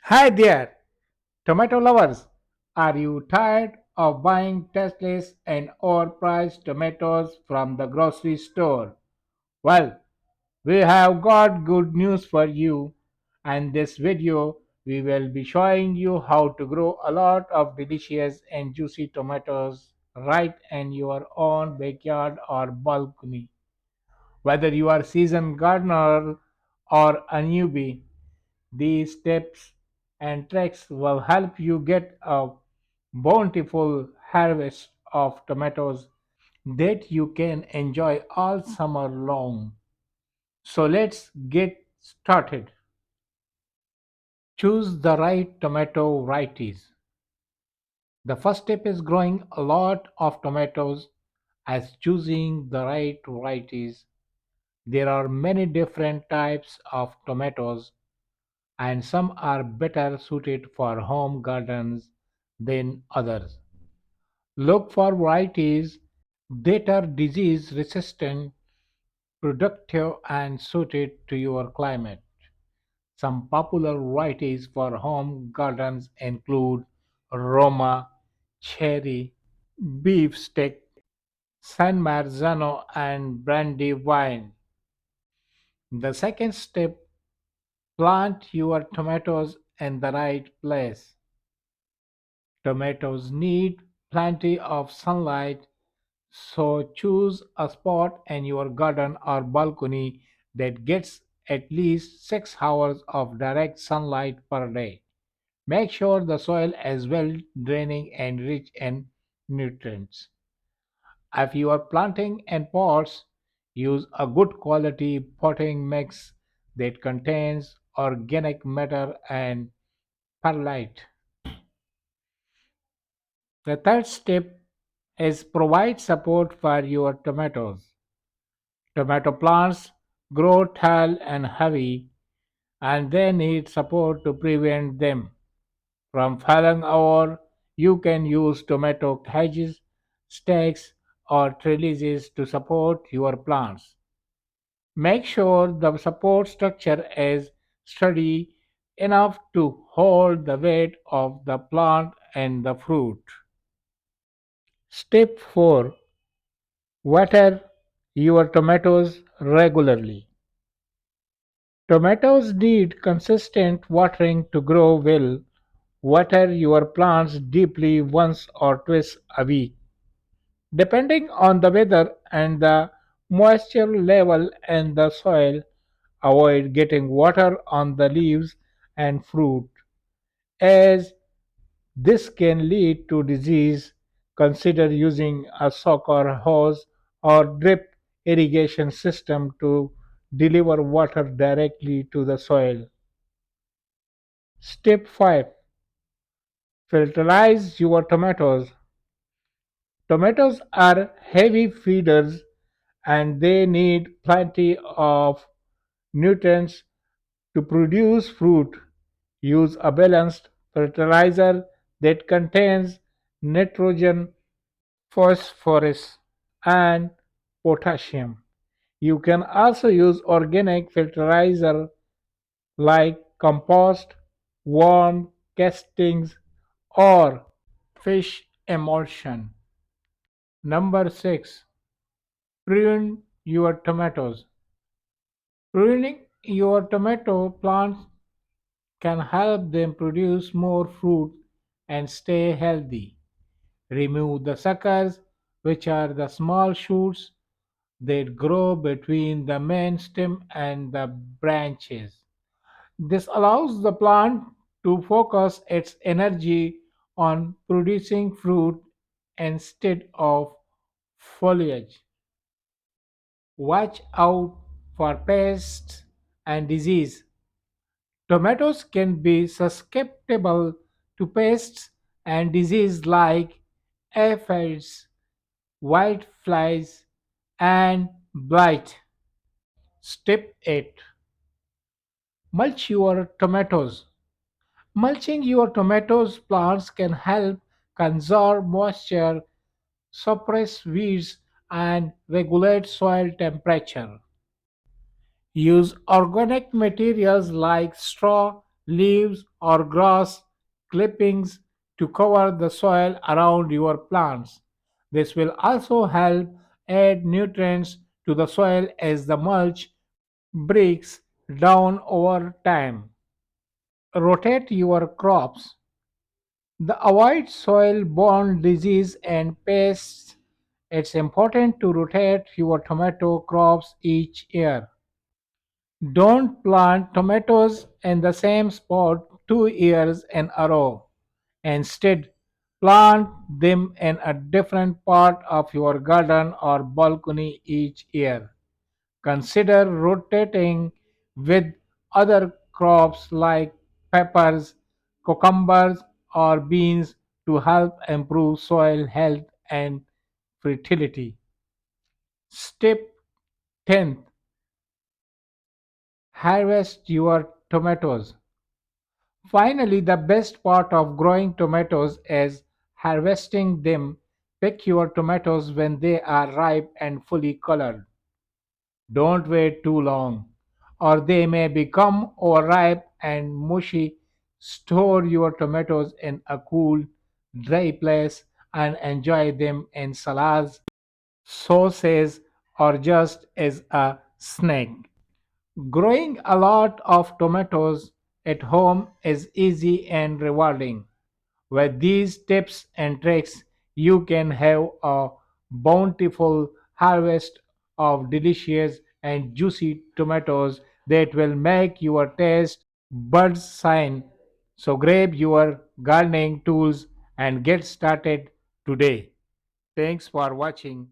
Hi there, tomato lovers. Are you tired of buying tasteless and overpriced tomatoes from the grocery store? Well, we have got good news for you. And this video, we will be showing you how to grow a lot of delicious and juicy tomatoes right in your own backyard or balcony. Whether you are seasoned gardener or a newbie, these tips and tricks will help you get a bountiful harvest of tomatoes that you can enjoy all summer long. So let's get started. Choose the right tomato varieties. The first step is growing a lot of tomatoes as choosing the right varieties. There are many different types of tomatoes and some are better suited for home gardens than others. Look for varieties that are disease resistant, productive, and suited to your climate. Some popular varieties for home gardens include Roma, Cherry, Beefsteak, San Marzano, and Brandywine. The second step, plant your tomatoes in the right place. Tomatoes need plenty of sunlight, so choose a spot in your garden or balcony that gets at least 6 hours of direct sunlight per day. Make sure the soil is well draining and rich in nutrients. If you are planting in pots, use a good quality potting mix that contains organic matter and perlite. The third step is provide support for your tomatoes. Tomato plants grow tall and heavy and they need support to prevent them from falling over. You can use tomato hedges, stakes, or trellises to support your plants. Make sure the support structure is sturdy enough to hold the weight of the plant and the fruit. Step 4, water your tomatoes regularly. Tomatoes need consistent watering to grow well. Water your plants deeply once or twice a week. Depending on the weather and the moisture level in the soil, avoid getting water on the leaves and fruit, as this can lead to disease. Consider using a soaker hose or drip irrigation system to deliver water directly to the soil. Step 5, fertilize your tomatoes. Tomatoes are heavy feeders and they need plenty of nutrients to produce fruit. Use a balanced fertilizer that contains nitrogen, phosphorus, and potassium. You can also use organic fertilizer like compost, worm castings, or fish emulsion. Number 6. Prune your tomatoes. Pruning your tomato plants can help them produce more fruit and stay healthy. Remove the suckers, which are the small shoots that grow between the main stem and the branches. This allows the plant to focus its energy on producing fruit instead of foliage. Watch out for pests and disease. Tomatoes can be susceptible to pests and disease like aphids, white flies, and blight. Step 8, mulch your tomatoes. Mulching your tomatoes plants can help conserve moisture, suppress weeds, and regulate soil temperature. Use organic materials like straw leaves, or grass clippings to cover the soil around your plants. This will also help add nutrients to the soil as the mulch breaks down over time. Rotate your crops. The avoid soil-borne disease and pests. It's important to rotate your tomato crops each year. Don't plant tomatoes in the same spot 2 years in a row. Instead, plant them in a different part of your garden or balcony each year. Consider rotating with other crops like peppers, cucumbers, or beans to help improve soil health and fertility. Step 10th. Harvest your tomatoes. Finally, the best part of growing tomatoes is harvesting them. Pick your tomatoes when they are ripe and fully colored. Don't wait too long, or they may become overripe and mushy. Store your tomatoes in a cool, dry place and enjoy them in salads, sauces, or just as a snack. Growing a lot of tomatoes at home is easy and rewarding. With these tips and tricks, you can have a bountiful harvest of delicious and juicy tomatoes that will make your taste buds shine. So grab your gardening tools and get started today. Thanks for watching.